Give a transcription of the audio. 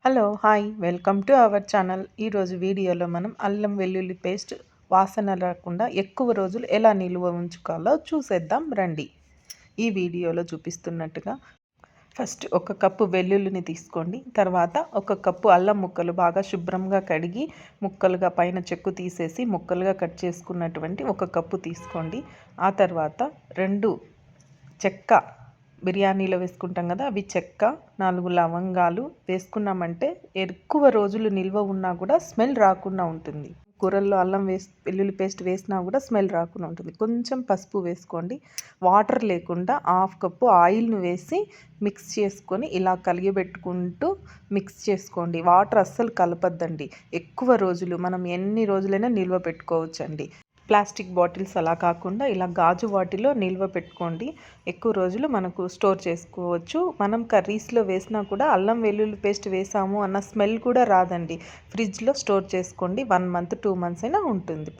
Hello! Hi! Welcome to our channel. ఈరోజు వీడియోలో మనం అల్లం వెల్లుల్లి పేస్ట్ వాసన రాకుండా ఎక్కువ రోజులు ఎలా నిల్వ ఉంచుకోవాలో చూసేద్దాం రండి. ఈ వీడియోలో చూపిస్తున్నట్టుగా ఫస్ట్ ఒక కప్పు వెల్లుల్లిని తీసుకోండి. తర్వాత ఒక కప్పు అల్లం ముక్కలు బాగా శుభ్రంగా కడిగి ముక్కలుగా పైన చెక్కు తీసేసి ముక్కలుగా కట్ చేసుకున్నటువంటి ఒక కప్పు తీసుకోండి. ఆ తర్వాత 2 చెక్క బిర్యానీలో వేసుకుంటాం కదా, అవి చెక్క, 4 లవంగాలు వేసుకున్నామంటే ఎక్కువ రోజులు నిల్వ ఉన్నా కూడా స్మెల్ రాకుండా ఉంటుంది. కూరల్లో అల్లం వెల్లుల్లి పేస్ట్ వేసినా కూడా స్మెల్ రాకుండా ఉంటుంది. కొంచెం పసుపు వేసుకోండి. వాటర్ లేకుండా హాఫ్ కప్పు ఆయిల్ను వేసి మిక్స్ చేసుకొని ఇలా కలిగిపెట్టుకుంటూ మిక్స్ చేసుకోండి. వాటర్ అస్సలు కలపద్దండి. ఎక్కువ రోజులు మనం ఎన్ని రోజులైనా నిల్వ పెట్టుకోవచ్చండి. ప్లాస్టిక్ బాటిల్స్ అలా కాకుండా ఇలా గాజు వాటిలో నిల్వ పెట్టుకోండి. ఎక్కువ రోజులు మనకు స్టోర్ చేసుకోవచ్చు. మనం కర్రీస్లో వేసినా కూడా అల్లం వెల్లుల్లి పేస్ట్ వేసాము అన్న స్మెల్ కూడా రాదండి. ఫ్రిడ్జ్లో స్టోర్ చేసుకోండి. 1 మంత్ 2 మంత్స్ అయినా ఉంటుంది.